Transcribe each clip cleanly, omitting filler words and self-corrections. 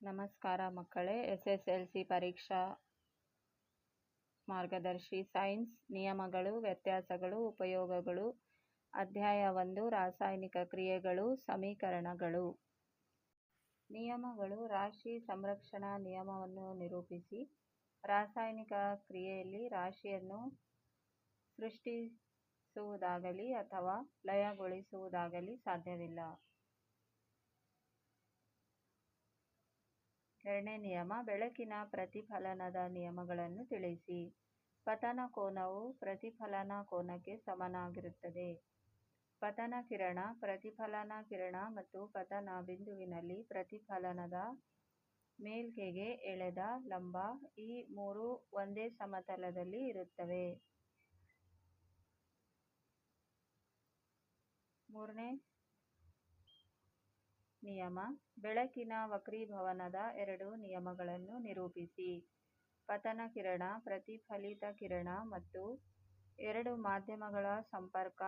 ನಮಸ್ಕಾರ ಮಕ್ಕಳೇ. SSLC ಪರೀಕ್ಷಾ ಮಾರ್ಗದರ್ಶಿ ಸೈನ್ಸ್ ನಿಯಮಗಳು, ವ್ಯತ್ಯಾಸಗಳು, ಉಪಯೋಗಗಳು. ಅಧ್ಯಾಯ 1 ರಾಸಾಯನಿಕ ಕ್ರಿಯೆಗಳು, ಸಮೀಕರಣಗಳು. ನಿಯಮಗಳು. ರಾಶಿ ಸಂರಕ್ಷಣಾ ನಿಯಮವನ್ನು ನಿರೂಪಿಸಿ. ರಾಸಾಯನಿಕ ಕ್ರಿಯೆಯಲ್ಲಿ ರಾಶಿಯನ್ನು ಸೃಷ್ಟಿಸುವುದಾಗಲಿ ಅಥವಾ ಲಯಗೊಳಿಸುವುದಾಗಲಿ ಸಾಧ್ಯವಿಲ್ಲ. ಎರಡನೇ ನಿಯಮ. ಬೆಳಕಿನ ಪ್ರತಿಫಲನದ ನಿಯಮಗಳನ್ನು ತಿಳಿಸಿ. ಪತನ ಕೋನವು ಪ್ರತಿಫಲನ ಕೋನಕ್ಕೆ ಸಮನಾಗಿರುತ್ತದೆ. ಪತನ ಕಿರಣ, ಪ್ರತಿಫಲನ ಕಿರಣ ಮತ್ತು ಪತನ ಬಿಂದುವಿನಲ್ಲಿ ಪ್ರತಿಫಲನದ ಮೇಲ್ಕೆಗೆ ಎಳೆದ ಲಂಬ ಈ ಮೂರೂ ಒಂದೇ ಸಮತಲದಲ್ಲಿ ಇರುತ್ತವೆ. ಮೂರನೇ ನಿಯಮ. ಬೆಳಕಿನ ವಕ್ರೀಭವನದ ಎರಡು ನಿಯಮಗಳನ್ನು ನಿರೂಪಿಸಿ. ಪತನ ಕಿರಣ, ಪ್ರತಿಫಲಿತ ಕಿರಣ ಮತ್ತು ಎರಡು ಮಾಧ್ಯಮಗಳ ಸಂಪರ್ಕ.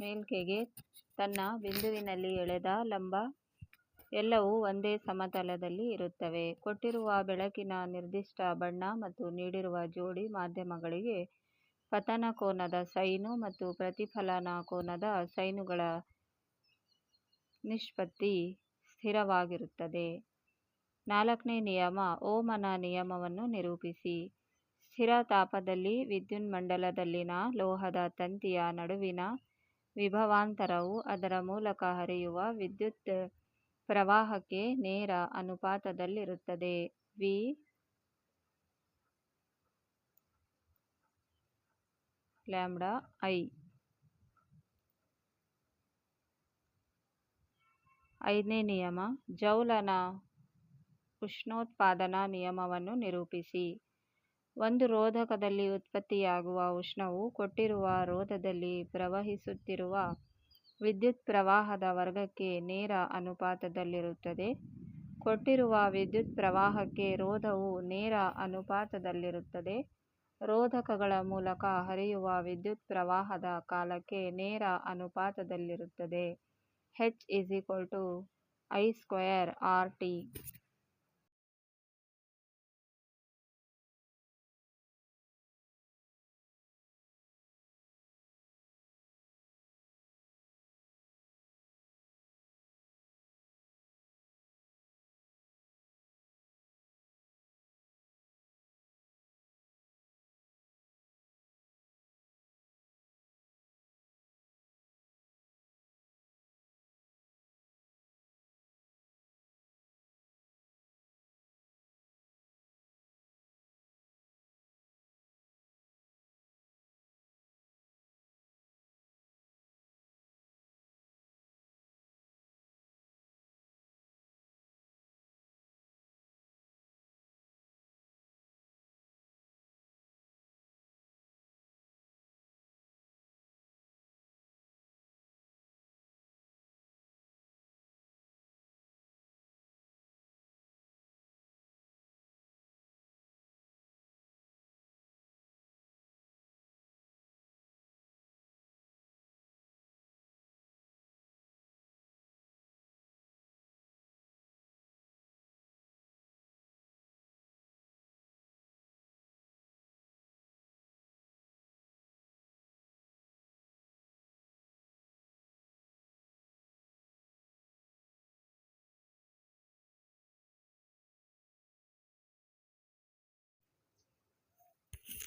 ಮೇಲ್ಕೆಗೆ ತನ್ನ ಬಿಂದುವಿನಲ್ಲಿ ಎಳೆದ ಲಂಬ ಎಲ್ಲವೂ ಒಂದೇ ಸಮತಲದಲ್ಲಿ ಇರುತ್ತವೆ. ಕೊಟ್ಟಿರುವ ಬೆಳಕಿನ ನಿರ್ದಿಷ್ಟ ಬಣ್ಣ ಮತ್ತು ನೀಡಿರುವ ಜೋಡಿ ಮಾಧ್ಯಮಗಳಿಗೆ ಪತನ ಕೋನದ ಸೈನು ಮತ್ತು ಪ್ರತಿಫಲನ ಕೋನದ ಸೈನುಗಳ ನಿಷ್ಪತ್ತಿ ಸ್ಥಿರವಾಗಿರುತ್ತದೆ. ನಾಲ್ಕನೇ ನಿಯಮ. ಓಮನ ನಿಯಮವನ್ನು ನಿರೂಪಿಸಿ. ಸ್ಥಿರ ತಾಪದಲ್ಲಿ ವಿದ್ಯುನ್ಮಂಡಲದಲ್ಲಿನ ಲೋಹದ ತಂತಿಯ ನಡುವಿನ ವಿಭವಾಂತರವು ಅದರ ಮೂಲಕ ಹರಿಯುವ ವಿದ್ಯುತ್ ಪ್ರವಾಹಕ್ಕೆ ನೇರ ಅನುಪಾತದಲ್ಲಿರುತ್ತದೆ. V lambda I. ಐದನೇ ನಿಯಮ. ಜೌಲನ ಉಷ್ಣೋತ್ಪಾದನಾ ನಿಯಮವನ್ನು ನಿರೂಪಿಸಿ. ಒಂದು ರೋಧಕದಲ್ಲಿ ಉತ್ಪತ್ತಿಯಾಗುವ ಉಷ್ಣವು ಕೊಟ್ಟಿರುವ ರೋಧದಲ್ಲಿ ಪ್ರವಹಿಸುತ್ತಿರುವ ವಿದ್ಯುತ್ ಪ್ರವಾಹದ ವರ್ಗಕ್ಕೆ ನೇರ ಅನುಪಾತದಲ್ಲಿರುತ್ತದೆ. ಕೊಟ್ಟಿರುವ ವಿದ್ಯುತ್ ಪ್ರವಾಹಕ್ಕೆ ರೋಧವು ನೇರ ಅನುಪಾತದಲ್ಲಿರುತ್ತದೆ. ರೋಧಕಗಳ ಮೂಲಕ ಹರಿಯುವ ವಿದ್ಯುತ್ ಪ್ರವಾಹದ ಕಾಲಕ್ಕೆ ನೇರ ಅನುಪಾತದಲ್ಲಿರುತ್ತದೆ. H=I²RT.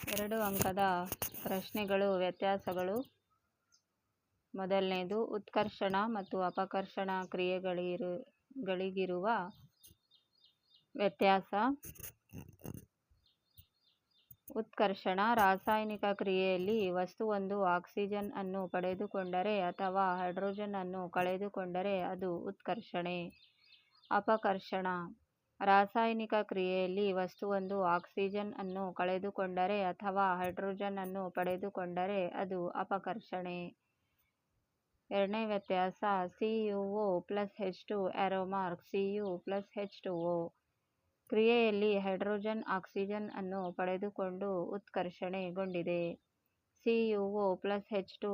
2 ಅಂಕದ ಪ್ರಶ್ನೆಗಳು ವ್ಯತ್ಯಾಸಗಳು. ಮೊದಲನೇದು, ಉತ್ಕರ್ಷಣ ಮತ್ತು ಅಪಕರ್ಷಣ ಕ್ರಿಯೆಗಳಿಗಿರುವ ವ್ಯತ್ಯಾಸ. ಉತ್ಕರ್ಷಣ ರಾಸಾಯನಿಕ ಕ್ರಿಯೆಯಲ್ಲಿ ವಸ್ತುವೊಂದು ಆಕ್ಸಿಜನ್ ಅನ್ನು ಪಡೆದುಕೊಂಡರೆ ಅಥವಾ ಹೈಡ್ರೋಜನ್ ಅನ್ನು ಕಳೆದುಕೊಂಡರೆ ಅದು ಉತ್ಕರ್ಷಣೆ. ಅಪಕರ್ಷಣ ರಾಸಾಯನಿಕ ಕ್ರಿಯೆಯಲ್ಲಿ ವಸ್ತುವೊಂದು ಆಕ್ಸಿಜನ್ ಅನ್ನು ಕಳೆದುಕೊಂಡರೆ ಅಥವಾ ಹೈಡ್ರೋಜನ್ ಅನ್ನು ಪಡೆದುಕೊಂಡರೆ ಅದು ಅಪಕರ್ಷಣೆ. ಎರಡನೇ ವ್ಯತ್ಯಾಸ, CuO plus H2 Cu plus H2O ಕ್ರಿಯೆಯಲ್ಲಿ ಹೈಡ್ರೋಜನ್ ಆಕ್ಸಿಜನ್ ಅನ್ನು ಪಡೆದುಕೊಂಡು ಉತ್ಕರ್ಷಣೆಗೊಂಡಿದೆ. CuO plus H2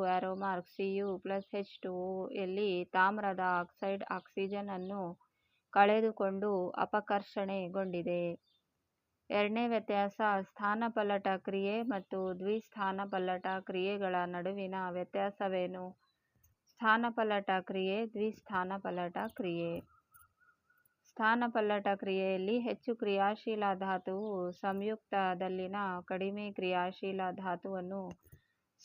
Cu plus H2O ಯಲ್ಲಿ ತಾಮ್ರದ ಆಕ್ಸೈಡ್ ಆಕ್ಸಿಜನ್ ಅನ್ನು ಕಳೆದುಕೊಂಡು ಅಪಕರ್ಷಣೆಗೊಂಡಿದೆ. ಎರಡನೇ ವ್ಯತ್ಯಾಸ, ಸ್ಥಾನಪಲ್ಲಟ ಕ್ರಿಯೆ ಮತ್ತು ದ್ವಿಸ್ಥಾನಪಲ್ಲಟ ಕ್ರಿಯೆಗಳ ನಡುವಿನ ವ್ಯತ್ಯಾಸವೇನು? ಸ್ಥಾನಪಲ್ಲಟ ಕ್ರಿಯೆ, ದ್ವಿಸ್ಥಾನಪಲ್ಲಟ ಕ್ರಿಯೆ. ಸ್ಥಾನಪಲ್ಲಟ ಕ್ರಿಯೆಯಲ್ಲಿ ಹೆಚ್ಚು ಕ್ರಿಯಾಶೀಲ ಧಾತುವು ಸಂಯುಕ್ತದಲ್ಲಿನ ಕಡಿಮೆ ಕ್ರಿಯಾಶೀಲ ಧಾತುವನ್ನು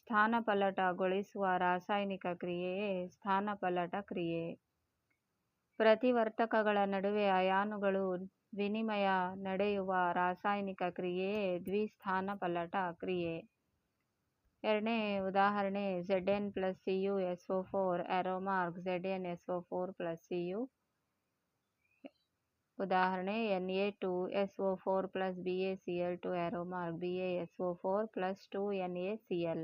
ಸ್ಥಾನಪಲ್ಲಟಗೊಳಿಸುವ ರಾಸಾಯನಿಕ ಕ್ರಿಯೆಯೇ ಸ್ಥಾನಪಲ್ಲಟ ಕ್ರಿಯೆ. ಪ್ರತಿವರ್ತಕಗಳ ನಡುವೆ ಅಯಾನುಗಳು ವಿನಿಮಯ ನಡೆಯುವ ರಾಸಾಯನಿಕ ಕ್ರಿಯೆಯೇ ದ್ವಿಸ್ಥಾನಪಲ್ಲಟ ಕ್ರಿಯೆ. ಎರಡನೇ ಉದಾಹರಣೆ, Zn plus Cu SO4 ZnSO4 plus Cu. ಉದಾಹರಣೆ, Na2SO4 plus BaCl2 BaSO4 plus 2NaCl.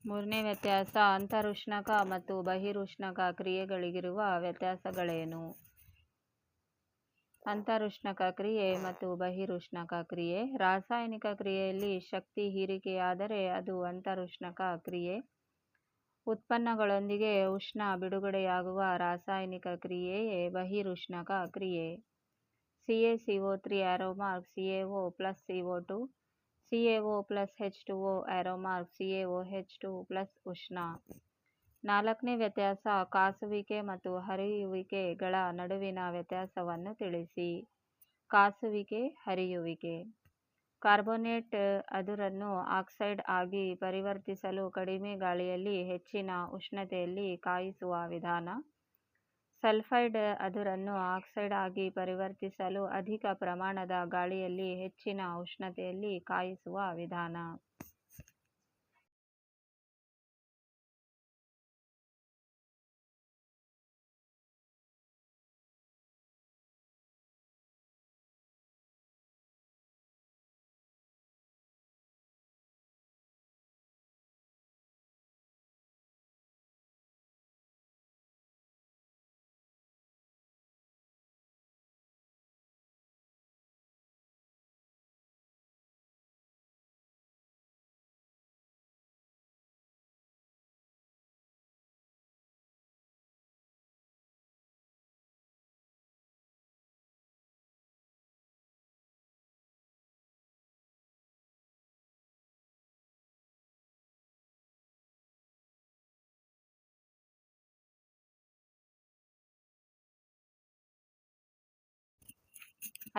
ಮೂರನೇ ವ್ಯತ್ಯಾಸ, ಅಂತರುಷ್ಣಕ ಮತ್ತು ಬಹಿರುಷ್ಣಕ ಕ್ರಿಯೆಗಳಿಗಿರುವ ವ್ಯತ್ಯಾಸಗಳೇನು? ಅಂತರುಷ್ಣಕ ಕ್ರಿಯೆ ಮತ್ತು ಬಹಿರುಷ್ಣಕ ಕ್ರಿಯೆ. ರಾಸಾಯನಿಕ ಕ್ರಿಯೆಯಲ್ಲಿ ಶಕ್ತಿ ಹೀರಿಕೆಯಾದರೆ ಅದು ಅಂತರುಷ್ಣಕ ಕ್ರಿಯೆ. ಉತ್ಪನ್ನಗಳೊಂದಿಗೆ ಉಷ್ಣ ಬಿಡುಗಡೆಯಾಗುವ ರಾಸಾಯನಿಕ ಕ್ರಿಯೆಯೇ ಬಹಿರುಷ್ಣಕ ಕ್ರಿಯೆ. CaCO3 CaO plus CO2 CaO plus H2O CaOH2 plus ಉಷ್ಣ. ನಾಲ್ಕನೇ ವ್ಯತ್ಯಾಸ, ಕಾಸುವಿಕೆ ಮತ್ತು ಹರಿಯುವಿಕೆಗಳ ನಡುವಿನ ವ್ಯತ್ಯಾಸವನ್ನು ತಿಳಿಸಿ. ಕಾಸುವಿಕೆ, ಹರಿಯುವಿಕೆ. ಕಾರ್ಬೋನೇಟ್ ಅದುರನ್ನು ಆಕ್ಸೈಡ್ ಆಗಿ ಪರಿವರ್ತಿಸಲು ಕಡಿಮೆ ಗಾಳಿಯಲ್ಲಿ ಹೆಚ್ಚಿನ ಉಷ್ಣತೆಯಲ್ಲಿ ಕಾಯಿಸುವ ವಿಧಾನ. ಸಲ್ಫೈಡ್ ಅದುರನ್ನು ಆಕ್ಸೈಡ್ ಆಗಿ ಪರಿವರ್ತಿಸಲು ಅಧಿಕ ಪ್ರಮಾಣದ ಗಾಳಿಯಲ್ಲಿ ಹೆಚ್ಚಿನ ಉಷ್ಣತೆಯಲ್ಲಿ ಕಾಯಿಸುವ ವಿಧಾನ.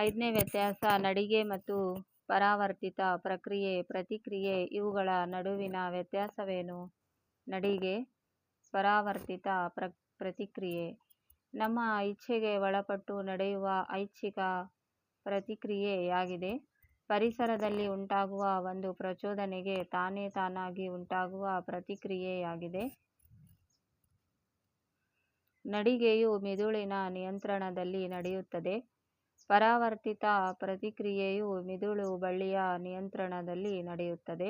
ಐದನೇ ವ್ಯತ್ಯಾಸ, ನಡಿಗೆ ಮತ್ತು ಪರಾವರ್ತಿತ ಪ್ರತಿಕ್ರಿಯೆ ಇವುಗಳ ನಡುವಿನ ವ್ಯತ್ಯಾಸವೇನು? ನಡಿಗೆ, ಪರಾವರ್ತಿತ ಪ್ರತಿಕ್ರಿಯೆ. ನಮ್ಮ ಇಚ್ಛೆಗೆ ಒಳಪಟ್ಟು ನಡೆಯುವ ಐಚ್ಛಿಕ ಪ್ರತಿಕ್ರಿಯೆಯಾಗಿದೆ. ಪರಿಸರದಲ್ಲಿ ಉಂಟಾಗುವ ಒಂದು ಪ್ರಚೋದನೆಗೆ ತಾನೇ ತಾನಾಗಿ ಉಂಟಾಗುವ ಪ್ರತಿಕ್ರಿಯೆಯಾಗಿದೆ. ನಡಿಗೆಯು ಮಿದುಳಿನ ನಿಯಂತ್ರಣದಲ್ಲಿ ನಡೆಯುತ್ತದೆ. ಪರಾವರ್ತಿತ ಪ್ರತಿಕ್ರಿಯೆಯು ಮಿದುಳು ಬಳ್ಳಿಯ ನಿಯಂತ್ರಣದಲ್ಲಿ ನಡೆಯುತ್ತದೆ.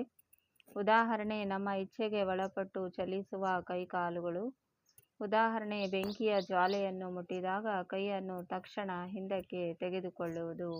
ಉದಾಹರಣೆ, ನಮ್ಮ ಇಚ್ಛೆಗೆ ಒಳಪಟ್ಟು ಚಲಿಸುವ ಕೈಕಾಲುಗಳು. ಉದಾಹರಣೆ, ಬೆಂಕಿಯ ಜ್ವಾಲೆಯನ್ನು ಮುಟ್ಟಿದಾಗ ಕೈಯನ್ನು ತಕ್ಷಣ ಹಿಂದಕ್ಕೆ ತೆಗೆದುಕೊಳ್ಳುವುದು.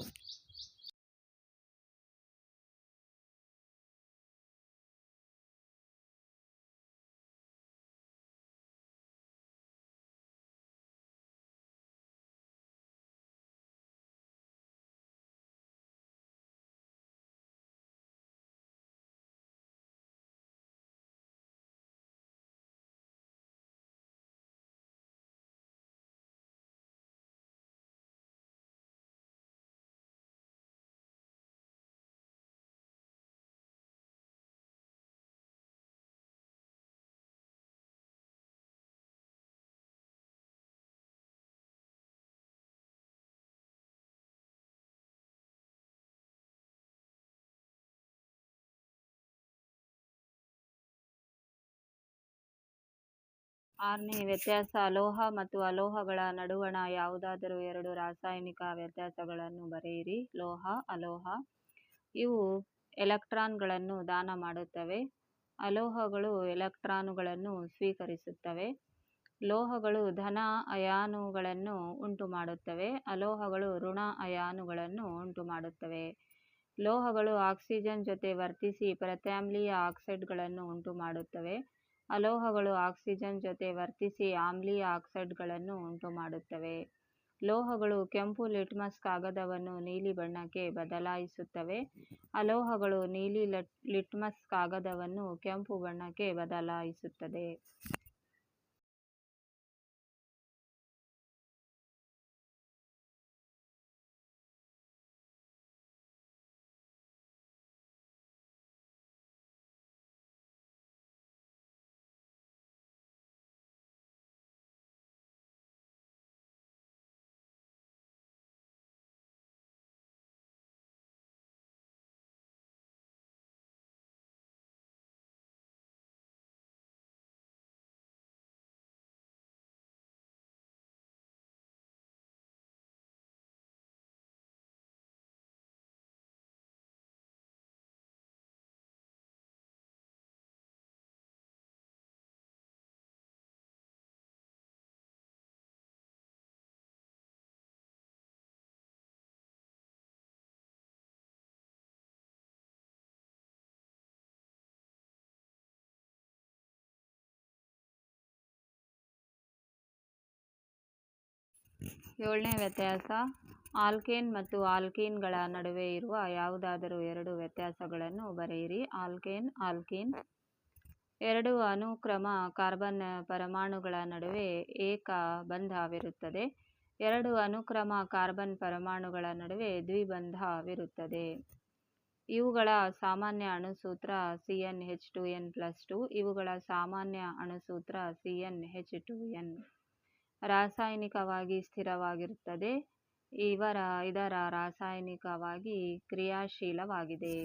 ಆರನೇ ವ್ಯತ್ಯಾಸ, ಲೋಹ ಮತ್ತು ಅಲೋಹಗಳ ನಡುವಣ ಯಾವುದಾದರೂ ಎರಡು ರಾಸಾಯನಿಕ ವ್ಯತ್ಯಾಸಗಳನ್ನು ಬರೆಯಿರಿ. ಲೋಹ, ಅಲೋಹ. ಇವು ಎಲೆಕ್ಟ್ರಾನ್ಗಳನ್ನು ದಾನ ಮಾಡುತ್ತವೆ. ಅಲೋಹಗಳು ಎಲೆಕ್ಟ್ರಾನುಗಳನ್ನು ಸ್ವೀಕರಿಸುತ್ತವೆ. ಲೋಹಗಳು ಧನ ಅಯಾನುಗಳನ್ನು ಉಂಟುಮಾಡುತ್ತವೆ. ಅಲೋಹಗಳು ಋಣ ಅಯಾನುಗಳನ್ನು ಉಂಟುಮಾಡುತ್ತವೆ. ಲೋಹಗಳು ಆಕ್ಸಿಜನ್ ಜೊತೆ ವರ್ತಿಸಿ ಪ್ರತ್ಯಾಮ್ಲೀಯ ಆಕ್ಸೈಡ್ಗಳನ್ನು ಉಂಟುಮಾಡುತ್ತವೆ. ಅಲೋಹಗಳು ಆಕ್ಸಿಜನ್ ಜೊತೆ ವರ್ತಿಸಿ ಆಮ್ಲೀಯ ಆಕ್ಸೈಡ್ಗಳನ್ನು ಉಂಟುಮಾಡುತ್ತವೆ. ಲೋಹಗಳು ಕೆಂಪು ಲಿಟ್ಮಸ್ ಕಾಗದವನ್ನು ನೀಲಿ ಬಣ್ಣಕ್ಕೆ ಬದಲಾಯಿಸುತ್ತವೆ. ಅಲೋಹಗಳು ನೀಲಿ ಲಿಟ್ಮಸ್ ಕಾಗದವನ್ನು ಕೆಂಪು ಬಣ್ಣಕ್ಕೆ ಬದಲಾಯಿಸುತ್ತದೆ. ಏಳನೇ ವ್ಯತ್ಯಾಸ, ಆಲ್ಕೇನ್ ಮತ್ತು ಆಲ್ಕೀನ್ಗಳ ನಡುವೆ ಇರುವ ಯಾವುದಾದರೂ ಎರಡು ವ್ಯತ್ಯಾಸಗಳನ್ನು ಬರೆಯಿರಿ. Alkane, alkene. ಎರಡು ಅನುಕ್ರಮ ಕಾರ್ಬನ್ ಪರಮಾಣುಗಳ ನಡುವೆ ಏಕ ಬಂಧವಿರುತ್ತದೆ. ಎರಡು ಅನುಕ್ರಮ ಕಾರ್ಬನ್ ಪರಮಾಣುಗಳ ನಡುವೆ ದ್ವಿಬಂಧವಿರುತ್ತದೆ. ಇವುಗಳ ಸಾಮಾನ್ಯ ಅಣುಸೂತ್ರ CnH2n+2. ಇವುಗಳ ಸಾಮಾನ್ಯ ಅಣುಸೂತ್ರ CnH2n. ರಾಸಾಯನಿಕವಾಗಿ ಸ್ಥಿರವಾಗಿರುತ್ತದೆ. ಇದರ ರಾಸಾಯನಿಕವಾಗಿ ಕ್ರಿಯಾಶೀಲವಾಗಿದೆ.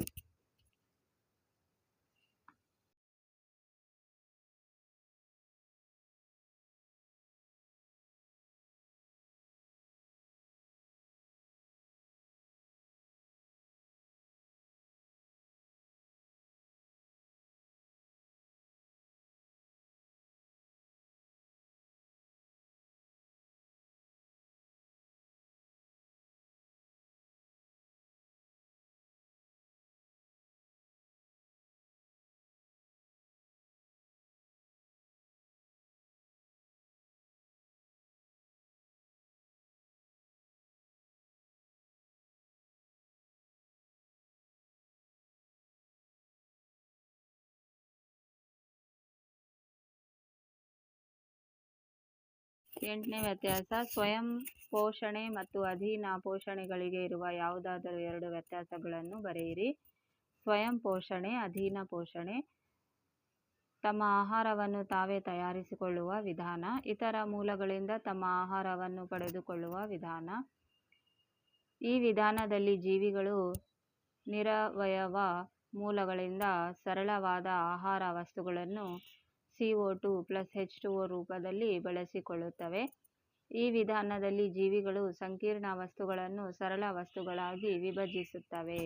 ಎಂಟನೇ ವ್ಯತ್ಯಾಸ, ಸ್ವಯಂ ಪೋಷಣೆ ಮತ್ತು ಅಧೀನ ಪೋಷಣೆಗಳಿಗೆ ಇರುವ ಯಾವುದಾದರೂ ಎರಡು ವ್ಯತ್ಯಾಸಗಳನ್ನು ಬರೆಯಿರಿ. ಸ್ವಯಂ ಪೋಷಣೆ, ಅಧೀನ ಪೋಷಣೆ. ತಮ್ಮ ಆಹಾರವನ್ನು ತಾವೇ ತಯಾರಿಸಿಕೊಳ್ಳುವ ವಿಧಾನ. ಇತರ ಮೂಲಗಳಿಂದ ತಮ್ಮ ಆಹಾರವನ್ನು ಪಡೆದುಕೊಳ್ಳುವ ವಿಧಾನ. ಈ ವಿಧಾನದಲ್ಲಿ ಜೀವಿಗಳು ನಿರವಯವ ಮೂಲಗಳಿಂದ ಸರಳವಾದ ಆಹಾರ ವಸ್ತುಗಳನ್ನು CO2 + H2O ರೂಪದಲ್ಲಿ ಬಳಸಿಕೊಳ್ಳುತ್ತವೆ. ಈ ವಿಧಾನದಲ್ಲಿ ಜೀವಿಗಳು ಸಂಕೀರ್ಣ ವಸ್ತುಗಳನ್ನು ಸರಳ ವಸ್ತುಗಳಾಗಿ ವಿಭಜಿಸುತ್ತವೆ.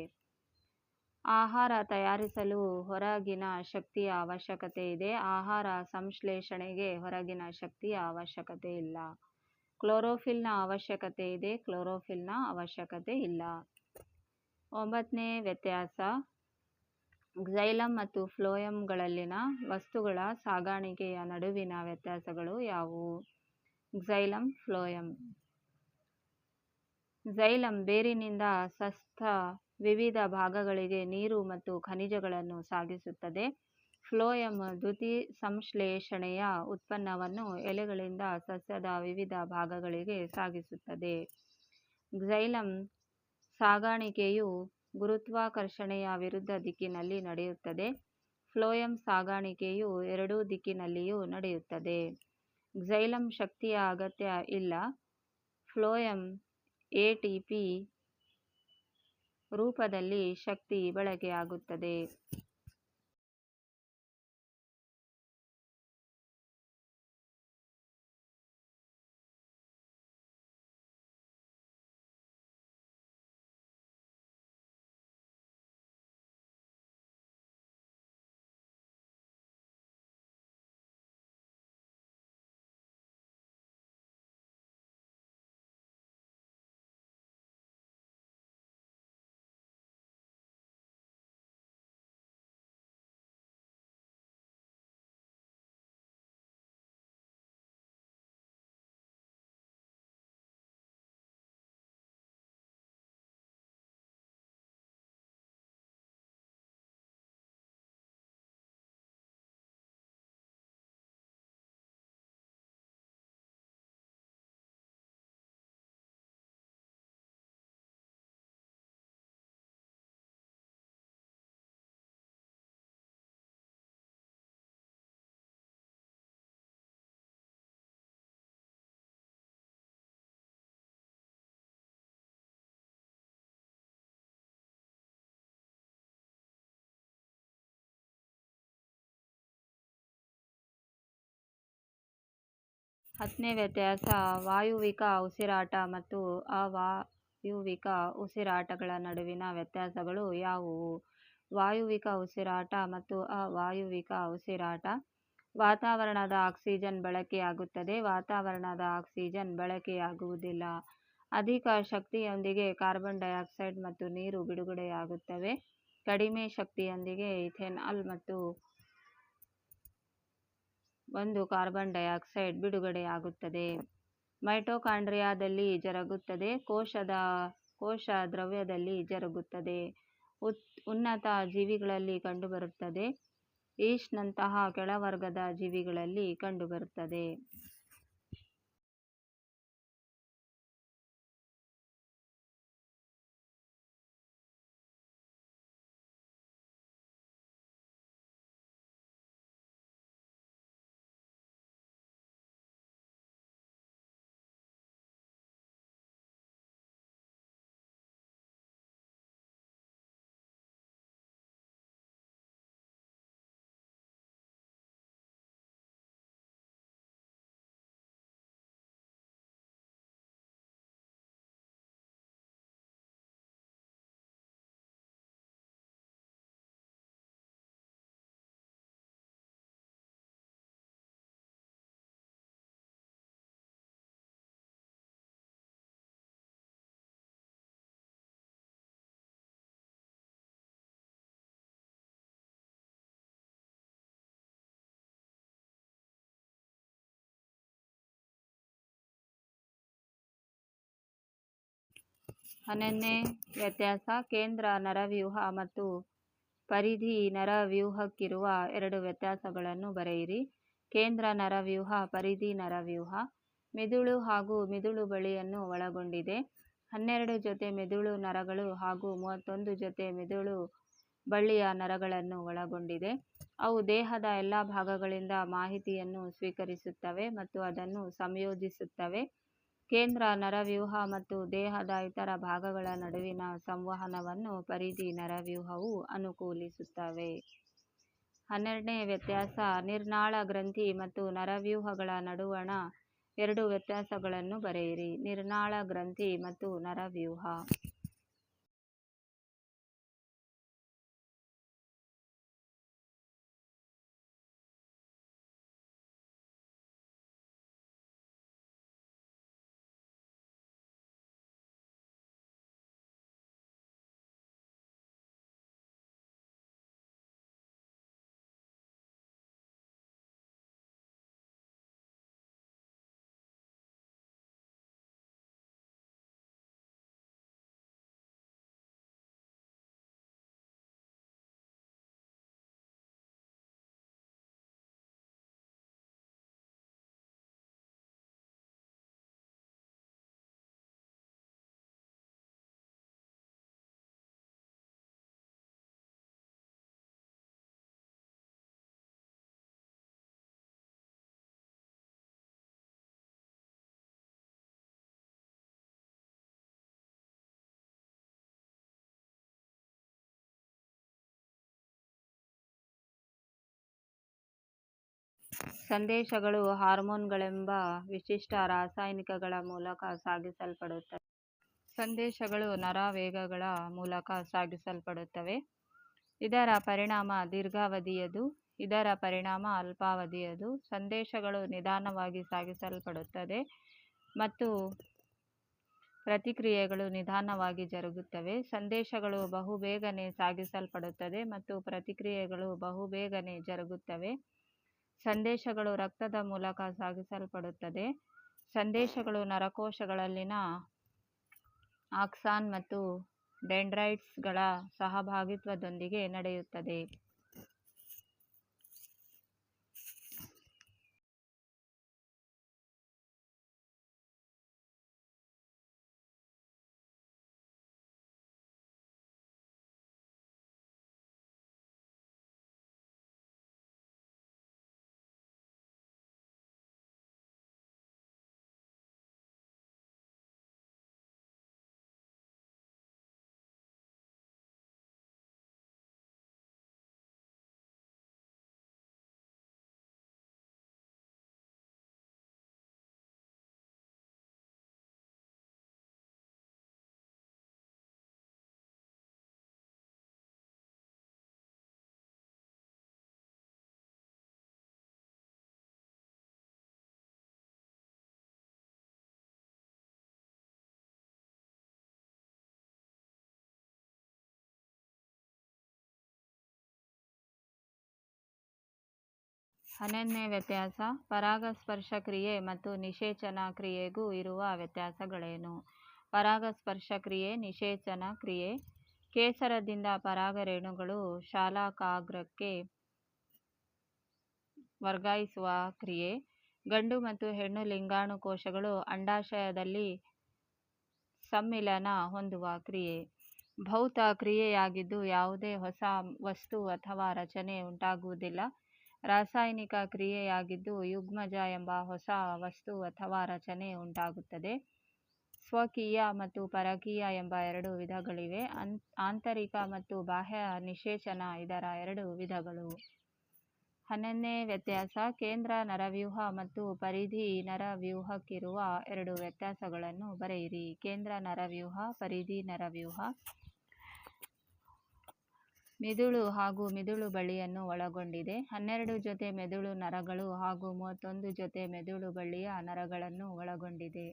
ಆಹಾರ ತಯಾರಿಸಲು ಹೊರಗಿನ ಶಕ್ತಿಯ ಅವಶ್ಯಕತೆ ಇದೆ. ಆಹಾರ ಸಂಶ್ಲೇಷಣೆಗೆ ಹೊರಗಿನ ಶಕ್ತಿಯ ಅವಶ್ಯಕತೆ ಇಲ್ಲ. ಕ್ಲೋರೋಫಿಲ್ನ ಅವಶ್ಯಕತೆ ಇದೆ. ಕ್ಲೋರೋಫಿಲ್ನ ಅವಶ್ಯಕತೆ ಇಲ್ಲ. 9ನೇ ವ್ಯತ್ಯಾಸ, ಕ್ಸೈಲಮ್ ಮತ್ತು ಫ್ಲೋಯಂಗಳಲ್ಲಿನ ವಸ್ತುಗಳ ಸಾಗಾಣಿಕೆಯ ನಡುವಿನ ವ್ಯತ್ಯಾಸಗಳು ಯಾವುವು? Xylem, phloem. ಕ್ಸೈಲಮ್ ಬೇರಿನಿಂದ ಸಸ್ಯ ವಿವಿಧ ಭಾಗಗಳಿಗೆ ನೀರು ಮತ್ತು ಖನಿಜಗಳನ್ನು ಸಾಗಿಸುತ್ತದೆ. ಫ್ಲೋಯಂ ದ್ಯುತಿಸಂಶ್ಲೇಷಣೆಯ ಉತ್ಪನ್ನವನ್ನು ಎಲೆಗಳಿಂದ ಸಸ್ಯದ ವಿವಿಧ ಭಾಗಗಳಿಗೆ ಸಾಗಿಸುತ್ತದೆ. ಕ್ಸೈಲಮ್ ಸಾಗಾಣಿಕೆಯು ಗುರುತ್ವಾಕರ್ಷಣೆಯ ವಿರುದ್ಧ ದಿಕ್ಕಿನಲ್ಲಿ ನಡೆಯುತ್ತದೆ. ಫ್ಲೋಯಂ ಸಾಗಾಣಿಕೆಯು ಎರಡೂ ದಿಕ್ಕಿನಲ್ಲಿಯೂ ನಡೆಯುತ್ತದೆ. ಕ್ಸೈಲಮ್ ಶಕ್ತಿಯ ಅಗತ್ಯ ಇಲ್ಲ. ಫ್ಲೋಯಂ ATP ರೂಪದಲ್ಲಿ ಶಕ್ತಿ ಬಳಕೆಯಾಗುತ್ತದೆ. ಹತ್ತನೇ ವ್ಯತ್ಯಾಸ, ವಾಯುವಿಕ ಉಸಿರಾಟ ಮತ್ತು ಅವಾಯುವಿಕ ಉಸಿರಾಟಗಳ ನಡುವಿನ ವ್ಯತ್ಯಾಸಗಳು ಯಾವುವು? ವಾಯುವಿಕ ಉಸಿರಾಟ ಮತ್ತು ಅವಾಯುವಿಕ ಉಸಿರಾಟ. ವಾತಾವರಣದ ಆಕ್ಸಿಜನ್ ಬಳಕೆಯಾಗುತ್ತದೆ. ವಾತಾವರಣದ ಆಕ್ಸಿಜನ್ ಬಳಕೆಯಾಗುವುದಿಲ್ಲ. ಅಧಿಕ ಶಕ್ತಿಯೊಂದಿಗೆ ಕಾರ್ಬನ್ ಡೈಆಕ್ಸೈಡ್ ಮತ್ತು ನೀರು ಬಿಡುಗಡೆಯಾಗುತ್ತವೆ. ಕಡಿಮೆ ಶಕ್ತಿಯೊಂದಿಗೆ ಇಥೆನಾಲ್ ಮತ್ತು ಒಂದು ಕಾರ್ಬನ್ ಡೈಆಕ್ಸೈಡ್ ಬಿಡುಗಡೆಯಾಗುತ್ತದೆ. ಮೈಟೊಕಾಂಡ್ರಿಯಾದಲ್ಲಿ ಜರುಗುತ್ತದೆ. ಕೋಶ ದ್ರವ್ಯದಲ್ಲಿ ಜರುಗುತ್ತದೆ. ಉನ್ನತ ಜೀವಿಗಳಲ್ಲಿ ಕಂಡುಬರುತ್ತದೆ. ಯೀಸ್ಟ್ನಂತಹ ಕೆಳವರ್ಗದ ಜೀವಿಗಳಲ್ಲಿ ಕಂಡುಬರುತ್ತದೆ. ಹನ್ನೊಂದನೇ ವ್ಯತ್ಯಾಸ, ಕೇಂದ್ರ ನರವ್ಯೂಹ ಮತ್ತು ಪರಿಧಿ ನರವ್ಯೂಹಕ್ಕಿರುವ ಎರಡು ವ್ಯತ್ಯಾಸಗಳನ್ನು ಬರೆಯಿರಿ. ಕೇಂದ್ರ ನರವ್ಯೂಹ, ಪರಿಧಿ ನರವ್ಯೂಹ. ಮಿದುಳು ಹಾಗೂ ಮಿದುಳು ಬಳ್ಳಿಯನ್ನು ಒಳಗೊಂಡಿದೆ. 12 ಜೊತೆ ಮಿದುಳು ನರಗಳು ಹಾಗೂ 31 ಜೊತೆ ಮಿದುಳು ಬಳ್ಳಿಯ ನರಗಳನ್ನು ಒಳಗೊಂಡಿದೆ. ಅವು ದೇಹದ ಎಲ್ಲ ಭಾಗಗಳಿಂದ ಮಾಹಿತಿಯನ್ನು ಸ್ವೀಕರಿಸುತ್ತವೆ ಮತ್ತು ಅದನ್ನು ಸಂಯೋಜಿಸುತ್ತವೆ. ಕೇಂದ್ರ ನರವ್ಯೂಹ ಮತ್ತು ದೇಹದ ಇತರ ಭಾಗಗಳ ನಡುವಿನ ಸಂವಹನವನ್ನು ಪರಿಧಿ ನರವ್ಯೂಹವು ಅನುಕೂಲಿಸುತ್ತವೆ. 12ನೇ ವ್ಯತ್ಯಾಸ ನಿರ್ನಾಳ ಗ್ರಂಥಿ ಮತ್ತು ನರವ್ಯೂಹಗಳ ನಡುವಣ 2 ವ್ಯತ್ಯಾಸಗಳನ್ನು ಬರೆಯಿರಿ. ನಿರ್ನಾಳ ಗ್ರಂಥಿ ಮತ್ತು ನರವ್ಯೂಹ. ಸಂದೇಶಗಳು ಹಾರ್ಮೋನ್ಗಳೆಂಬ ವಿಶಿಷ್ಟ ರಾಸಾಯನಿಕಗಳ ಮೂಲಕ ಸಾಗಿಸಲ್ಪಡುತ್ತವೆ. ಸಂದೇಶಗಳು ನರವೇಗಗಳ ಮೂಲಕ ಸಾಗಿಸಲ್ಪಡುತ್ತವೆ. ಇದರ ಪರಿಣಾಮ ದೀರ್ಘಾವಧಿಯದು, ಇದರ ಪರಿಣಾಮ ಅಲ್ಪಾವಧಿಯದು. ಸಂದೇಶಗಳು ನಿಧಾನವಾಗಿ ಸಾಗಿಸಲ್ಪಡುತ್ತವೆ ಮತ್ತು ಪ್ರತಿಕ್ರಿಯೆಗಳು ನಿಧಾನವಾಗಿ ಜರುಗುತ್ತವೆ. ಸಂದೇಶಗಳು ಬಹುಬೇಗನೆ ಸಾಗಿಸಲ್ಪಡುತ್ತವೆ ಮತ್ತು ಪ್ರತಿಕ್ರಿಯೆಗಳು ಬಹುಬೇಗನೆ ಜರುಗುತ್ತವೆ. ಸಂದೇಶಗಳು ರಕ್ತದ ಮೂಲಕ ಸಾಗಿಸಲ್ಪಡುತ್ತವೆ. ಸಂದೇಶಗಳು ನರಕೋಶಗಳಲ್ಲಿನ ಆಕ್ಸಾನ್ ಮತ್ತು ಡೆಂಡ್ರೈಟ್ಸ್ಗಳ ಸಹಭಾಗಿತ್ವದೊಂದಿಗೆ ನಡೆಯುತ್ತವೆ. ಹನ್ನೊಂದನೇ ವ್ಯತ್ಯಾಸ ಪರಾಗಸ್ಪರ್ಶ ಕ್ರಿಯೆ ಮತ್ತು ನಿಷೇಚನ ಕ್ರಿಯೆಗೂ ಇರುವ ವ್ಯತ್ಯಾಸಗಳೇನು? ಪರಾಗಸ್ಪರ್ಶ ಕ್ರಿಯೆ, ನಿಷೇಚನ ಕ್ರಿಯೆ. ಕೇಸರದಿಂದ ಪರಾಗರೇಣುಗಳು ಶಾಲಾಕಾಗ್ರಕ್ಕೆ ವರ್ಗಾಯಿಸುವ ಕ್ರಿಯೆ. ಗಂಡು ಮತ್ತು ಹೆಣ್ಣು ಲಿಂಗಾಣುಕೋಶಗಳು ಅಂಡಾಶಯದಲ್ಲಿ ಸಮ್ಮಿಲನ ಹೊಂದುವ ಕ್ರಿಯೆ. ಭೌತ ಕ್ರಿಯೆಯಾಗಿದ್ದು ಯಾವುದೇ ಹೊಸ ವಸ್ತು ಅಥವಾ ರಚನೆ ಉಂಟಾಗುವುದಿಲ್ಲ. ರಾಸಾಯನಿಕ ಕ್ರಿಯೆಯಾಗಿದ್ದು ಯುಗ್ಮಜ ಎಂಬ ಹೊಸ ವಸ್ತು ಅಥವಾ ರಚನೆ ಉಂಟಾಗುತ್ತದೆ. ಸ್ವಕೀಯ ಮತ್ತು ಪರಕೀಯ ಎಂಬ 2 ವಿಧಗಳಿವೆ. ಆಂತರಿಕ ಮತ್ತು ಬಾಹ್ಯ ನಿಷೇಚನ ಇದರ 2 ವಿಧಗಳು. 11ನೇ ವ್ಯತ್ಯಾಸ ಕೇಂದ್ರ ನರವ್ಯೂಹ ಮತ್ತು ಪರಿಧಿ ನರವ್ಯೂಹಕ್ಕಿರುವ 2 ವ್ಯತ್ಯಾಸಗಳನ್ನು ಬರೆಯಿರಿ. ಕೇಂದ್ರ ನರವ್ಯೂಹ, ಪರಿಧಿ ನರವ್ಯೂಹ. ಮಿದುಳು ಹಾಗೂ ಮಿದುಳು ಬಳ್ಳಿಯನ್ನು ಒಳಗೊಂಡಿದೆ. 12 ಜೊತೆ ಮೆದುಳು ನರಗಳು ಹಾಗೂ 31 ಜೊತೆ ಮೆದುಳು ಬಳ್ಳಿಯ ನರಗಳನ್ನು ಒಳಗೊಂಡಿದೆ.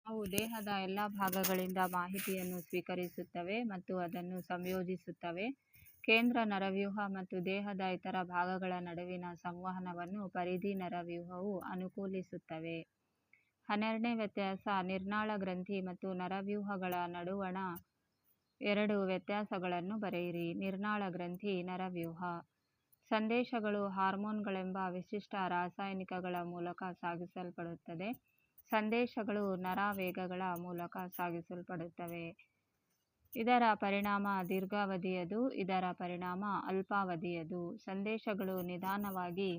ಅವು ದೇಹದ ಎಲ್ಲ ಭಾಗಗಳಿಂದ ಮಾಹಿತಿಯನ್ನು ಸ್ವೀಕರಿಸುತ್ತವೆ ಮತ್ತು ಅದನ್ನು ಸಂಯೋಜಿಸುತ್ತವೆ. ಕೇಂದ್ರ ನರವ್ಯೂಹ ಮತ್ತು ದೇಹದ ಇತರ ಭಾಗಗಳ ನಡುವಿನ ಸಂವಹನವನ್ನು ಪರಿಧಿ ನರವ್ಯೂಹವು ಅನುಕೂಲಿಸುತ್ತವೆ. 12ನೇ ವ್ಯತ್ಯಾಸ ನಿರ್ನಾಳ ಗ್ರಂಥಿ ಮತ್ತು ನರವ್ಯೂಹಗಳ ನಡುವಣ 2 ವ್ಯತ್ಯಾಸಗಳನ್ನು ಬರೆಯಿರಿ. ನಿರ್ನಾಳ ಗ್ರಂಥಿ, ನರವ್ಯೂಹ. ಸಂದೇಶಗಳು ಹಾರ್ಮೋನ್ಗಳೆಂಬ ವಿಶಿಷ್ಟ ರಾಸಾಯನಿಕಗಳ ಮೂಲಕ ಸಾಗಿಸಲ್ಪಡುತ್ತದೆ. ಸಂದೇಶಗಳು ನರಾವೇಗಗಳ ಮೂಲಕ ಸಾಗಿಸಲ್ಪಡುತ್ತವೆ. ಇದರ ಪರಿಣಾಮ ದೀರ್ಘಾವಧಿಯದು, ಇದರ ಪರಿಣಾಮ ಅಲ್ಪಾವಧಿಯದು. ಸಂದೇಶಗಳು ನಿಧಾನವಾಗಿ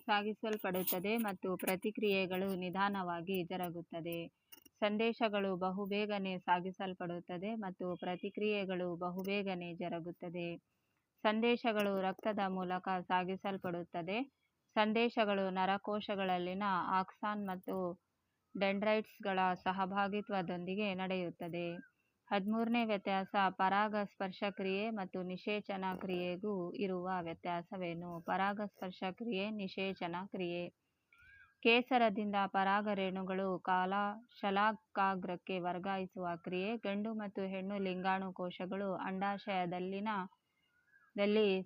ಸಾಗಿಸಲ್ಪಡುತ್ತದೆ ಮತ್ತು ಪ್ರತಿಕ್ರಿಯೆಗಳು ನಿಧಾನವಾಗಿ ಜರುಗುತ್ತದೆ. ಸಂದೇಶಗಳು ಬಹುಬೇಗನೆ ಸಾಗಿಸಲ್ಪಡುತ್ತದೆ ಮತ್ತು ಪ್ರತಿಕ್ರಿಯೆಗಳು ಬಹುಬೇಗನೆ ಜರುಗುತ್ತದೆ. ಸಂದೇಶಗಳು ರಕ್ತದ ಮೂಲಕ ಸಾಗಿಸಲ್ಪಡುತ್ತದೆ. ಸಂದೇಶಗಳು ನರಕೋಶಗಳಲ್ಲಿನ ಆಕ್ಸಾನ್ ಮತ್ತು ಡೆಂಡ್ರೈಟ್ಸ್ಗಳ ಸಹಭಾಗಿತ್ವದೊಂದಿಗೆ ನಡೆಯುತ್ತದೆ. 13ನೇ ವ್ಯತ್ಯಾಸ ಪರಾಗಸ್ಪರ್ಶ ಕ್ರಿಯೆ ಮತ್ತು ನಿಷೇಚನ ಕ್ರಿಯೆಗೂ ಇರುವ ವ್ಯತ್ಯಾಸವೇನು? ಪರಾಗಸ್ಪರ್ಶ ಕ್ರಿಯೆ, ನಿಷೇಚನ ಕ್ರಿಯೆ. ಕೇಸರದಿಂದ ಪರಾಗರೇಣುಗಳು ಶಲಾಕಾಗ್ರಕ್ಕೆ ವರ್ಗಾಯಿಸುವ ಕ್ರಿಯೆ. ಗಂಡು ಮತ್ತು ಹೆಣ್ಣು ಲಿಂಗಾಣು ಕೋಶಗಳು ಅಂಡಾಶಯದಲ್ಲಿ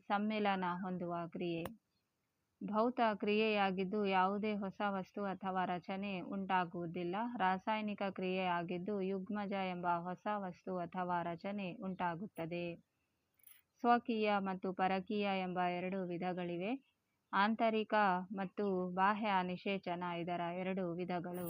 ಸಮ್ಮಿಲನ ಹೊಂದುವ ಕ್ರಿಯೆ. ಭೌತ ಕ್ರಿಯೆಯಾಗಿದ್ದು ಯಾವುದೇ ಹೊಸ ವಸ್ತು ಅಥವಾ ರಚನೆ ಉಂಟಾಗುವುದಿಲ್ಲ. ರಾಸಾಯನಿಕ ಕ್ರಿಯೆಯಾಗಿದ್ದು ಯುಗ್ಮಜ ಎಂಬ ಹೊಸ ವಸ್ತು ಅಥವಾ ರಚನೆ ಉಂಟಾಗುತ್ತದೆ. ಸ್ವಕೀಯ ಮತ್ತು ಪರಕೀಯ ಎಂಬ 2 ವಿಧಗಳಿವೆ. ಆಂತರಿಕ ಮತ್ತು ಬಾಹ್ಯ ನಿಷೇಚನ ಇದರ 2 ವಿಧಗಳು.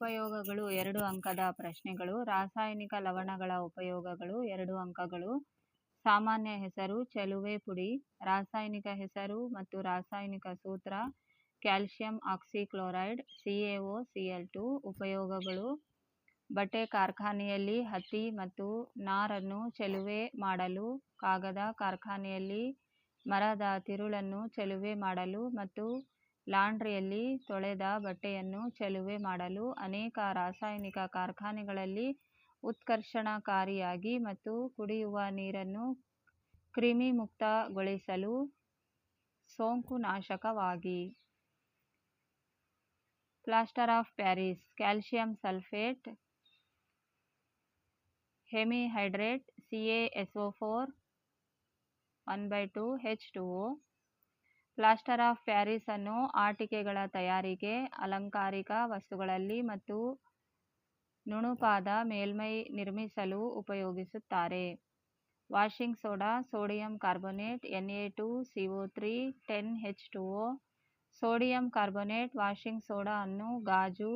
ಉಪಯೋಗಗಳು 2 ಅಂಕದ ಪ್ರಶ್ನೆಗಳು. ರಾಸಾಯನಿಕ ಲವಣಗಳ ಉಪಯೋಗಗಳು 2 ಅಂಕಗಳು. ಸಾಮಾನ್ಯ ಹೆಸರು ಚೆಲುವೆ ಪುಡಿ. ರಾಸಾಯನಿಕ ಹೆಸರು ಮತ್ತು ರಾಸಾಯನಿಕ ಸೂತ್ರ ಕ್ಯಾಲ್ಸಿಯಂ ಆಕ್ಸಿಕ್ಲೋರೈಡ್ CaOCl2. ಉಪಯೋಗಗಳು ಬಟ್ಟೆ ಕಾರ್ಖಾನೆಯಲ್ಲಿ ಹತ್ತಿ ಮತ್ತು ನಾರನ್ನು ಚೆಲುವೆ ಮಾಡಲು, ಕಾಗದ ಕಾರ್ಖಾನೆಯಲ್ಲಿ ಮರದ ತಿರುಳನ್ನು ಚೆಲುವೆ ಮಾಡಲು ಮತ್ತು ಲಾಂಡ್ರಿಯಲ್ಲಿ ತೊಳೆದ ಬಟ್ಟೆಯನ್ನು ಚೆಲುವೆ ಮಾಡಲು. ಅನೇಕ ರಾಸಾಯನಿಕ ಕಾರ್ಖಾನೆಗಳಲ್ಲಿ ಉತ್ಕರ್ಷಣಕಾರಿಯಾಗಿ ಮತ್ತು ಕುಡಿಯುವ ನೀರನ್ನು ಕ್ರಿಮಿಮುಕ್ತಗೊಳಿಸಲು ಸೋಂಕುನಾಶಕವಾಗಿ. Plaster of Paris calcium sulphate hemihydrate CaSO4 1/2 H2O. Plaster of Paris ಅನ್ನು ಆಟಿಕೆಗಳ ತಯಾರಿಕೆ, ಅಲಂಕಾರಿಕ ವಸ್ತುಗಳಲ್ಲಿ ಮತ್ತು ನುಣುಪಾದ ಮೇಲ್ಮೈ ನಿರ್ಮಿಸಲು ಉಪಯೋಗಿಸುತ್ತಾರೆ. Washing soda, sodium carbonate, Na2CO3 10H2O. Sodium carbonate washing soda ಅನ್ನು ಗಾಜು,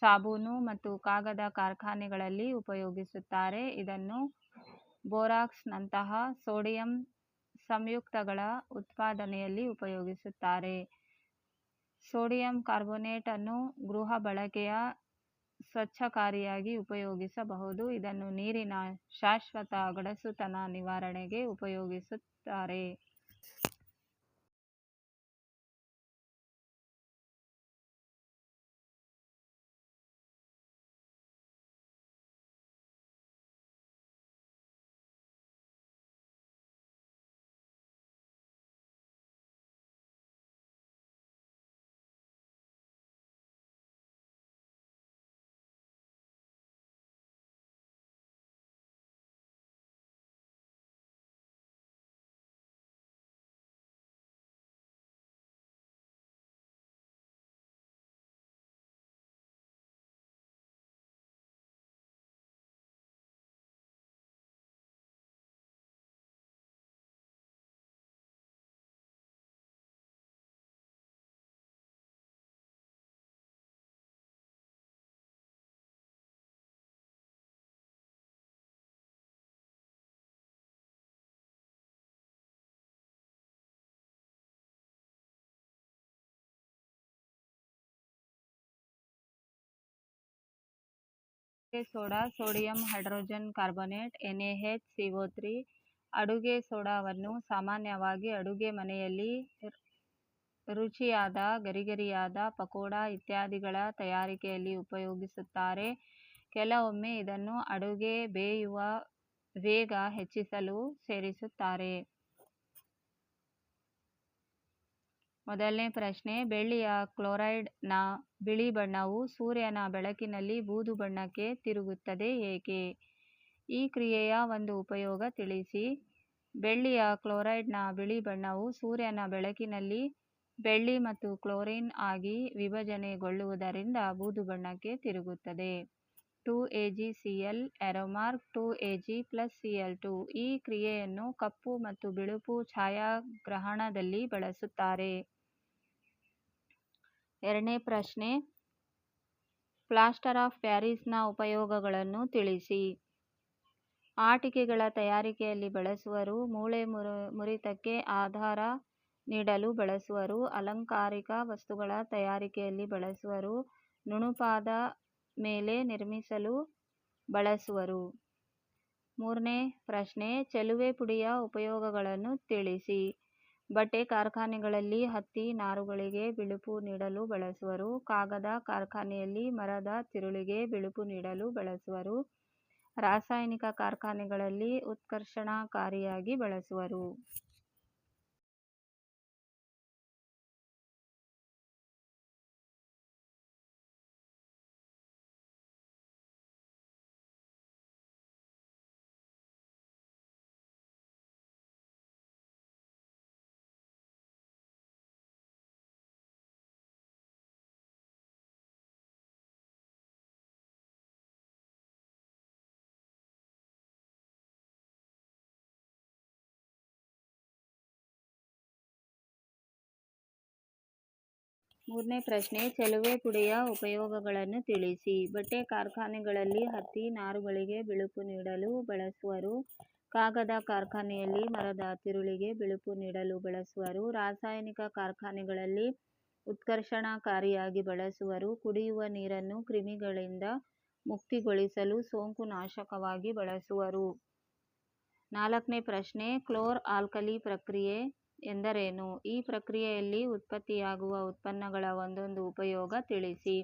ಸಾಬೂನು ಮತ್ತು ಕಾಗದ ಕಾರ್ಖಾನೆಗಳಲ್ಲಿ ಉಪಯೋಗಿಸುತ್ತಾರೆ. ಇದನ್ನು ಬೋರಾಕ್ಸ್ನಂತಹ ಸೋಡಿಯಂ ಸಂಯುಕ್ತಗಳ ಉತ್ಪಾದನೆಯಲ್ಲಿ ಉಪಯೋಗಿಸುತ್ತಾರೆ. ಸೋಡಿಯಂ ಕಾರ್ಬೋನೇಟ್ ಅನ್ನು ಗೃಹ ಬಳಕೆಯ ಸ್ವಚ್ಛಕಾರಿಯಾಗಿ ಉಪಯೋಗಿಸಬಹುದು. ಇದನ್ನು ನೀರಿನ ಶಾಶ್ವತ ಗಡಸುತನ ನಿವಾರಣೆಗೆ ಉಪಯೋಗಿಸುತ್ತಾರೆ. Soda, sodium hydrogen carbonate NaHCO3. ಅಡುಗೆ ಸೋಡಾವನ್ನು ಸಾಮಾನ್ಯವಾಗಿ ಅಡುಗೆ ಮನೆಯಲ್ಲಿ ರುಚಿಯಾದ ಗರಿಗರಿಯಾದ ಪಕೋಡಾ ಇತ್ಯಾದಿಗಳ ತಯಾರಿಕೆಯಲ್ಲಿ ಉಪಯೋಗಿಸುತ್ತಾರೆ. ಕೆಲವೊಮ್ಮೆ ಇದನ್ನು ಅಡುಗೆ ಬೇಯುವ ವೇಗ ಹೆಚ್ಚಿಸಲು ಸೇರಿಸುತ್ತಾರೆ. ಮೊದಲನೇ ಪ್ರಶ್ನೆ, ಬೆಳ್ಳಿಯ ಕ್ಲೋರೈಡ್ನ ಬಿಳಿ ಬಣ್ಣವು ಸೂರ್ಯನ ಬೆಳಕಿನಲ್ಲಿ ಬೂದು ಬಣ್ಣಕ್ಕೆ ತಿರುಗುತ್ತದೆ ಏಕೆ? ಈ ಕ್ರಿಯೆಯ ಒಂದು ಉಪಯೋಗ ತಿಳಿಸಿ. ಬೆಳ್ಳಿಯ ಕ್ಲೋರೈಡ್ನ ಬಿಳಿ ಬಣ್ಣವು ಸೂರ್ಯನ ಬೆಳಕಿನಲ್ಲಿ ಬೆಳ್ಳಿ ಮತ್ತು ಕ್ಲೋರಿನ್ ಆಗಿ ವಿಭಜನೆಗೊಳ್ಳುವುದರಿಂದ ಬೂದು ಬಣ್ಣಕ್ಕೆ ತಿರುಗುತ್ತದೆ. 2AgCl → 2Ag+Cl2. ಈ ಕ್ರಿಯೆಯನ್ನು ಕಪ್ಪು ಮತ್ತು ಬಿಳುಪು ಛಾಯಾಗ್ರಹಣದಲ್ಲಿ ಬಳಸುತ್ತಾರೆ. ಎರಡನೇ ಪ್ರಶ್ನೆ, ಪ್ಲಾಸ್ಟರ್ ಆಫ್ ಪ್ಯಾರಿಸ್ನ ಉಪಯೋಗಗಳನ್ನು ತಿಳಿಸಿ. ಆಟಿಕೆಗಳ ತಯಾರಿಕೆಯಲ್ಲಿ ಬಳಸುವರು. ಮೂಳೆ ಮುರಿತಕ್ಕೆ ಆಧಾರ ನೀಡಲು ಬಳಸುವರು. ಅಲಂಕಾರಿಕ ವಸ್ತುಗಳ ತಯಾರಿಕೆಯಲ್ಲಿ ಬಳಸುವರು. ನುಣುಪಾದ ಮೇಲೆ ನಿರ್ಮಿಸಲು ಬಳಸುವರು. ಮೂರನೇ ಪ್ರಶ್ನೆ, ಚೆಲುವೆ ಪುಡಿಯ ಉಪಯೋಗಗಳನ್ನು ತಿಳಿಸಿ. ಬಟ್ಟೆ ಕಾರ್ಖಾನೆಗಳಲ್ಲಿ ಹತ್ತಿ ನಾರುಗಳಿಗೆ ಬಿಳುಪು ನೀಡಲು ಬಳಸುವರು. ಕಾಗದ ಕಾರ್ಖಾನೆಯಲ್ಲಿ ಮರದ ತಿರುಳಿಗೆ ಬಿಳುಪು ನೀಡಲು ಬಳಸುವರು. ರಾಸಾಯನಿಕ ಕಾರ್ಖಾನೆಗಳಲ್ಲಿ ಉತ್ಕರ್ಷಣಕಾರಿಯಾಗಿ ಬಳಸುವರು. ಮೂರನೇ ಪ್ರಶ್ನೆ, ಚೆಲುವೆ ಪುಡಿಯ ಉಪಯೋಗಗಳನ್ನು ತಿಳಿಸಿ. ಬಟ್ಟೆ ಕಾರ್ಖಾನೆಗಳಲ್ಲಿ ಹತ್ತಿ ನಾರುಗಳಿಗೆ ಬಿಳುಪು ನೀಡಲು ಬಳಸುವರು. ಕಾಗದ ಕಾರ್ಖಾನೆಯಲ್ಲಿ ಮರದ ತಿರುಳಿಗೆ ಬಿಳುಪು ನೀಡಲು ಬಳಸುವರು. ರಾಸಾಯನಿಕ ಕಾರ್ಖಾನೆಗಳಲ್ಲಿ ಉತ್ಕರ್ಷಣಕಾರಿಯಾಗಿ ಬಳಸುವರು. ಕುಡಿಯುವ ನೀರನ್ನು ಕ್ರಿಮಿಗಳಿಂದ ಮುಕ್ತಿಗೊಳಿಸಲು ಸೋಂಕು ನಾಶಕವಾಗಿ ಬಳಸುವರು. ನಾಲ್ಕನೇ ಪ್ರಶ್ನೆ, ಕ್ಲೋರ್ ಆಲ್ಕಲಿ ಪ್ರಕ್ರಿಯೆ ಎಂದರೇನು? ಈ ಪ್ರಕ್ರಿಯೆಯಲ್ಲಿ ಉತ್ಪತ್ತಿಯಾಗುವ ಉತ್ಪನ್ನಗಳ ಒಂದೊಂದು ಉಪಯೋಗ ತಿಳಿಸಿ.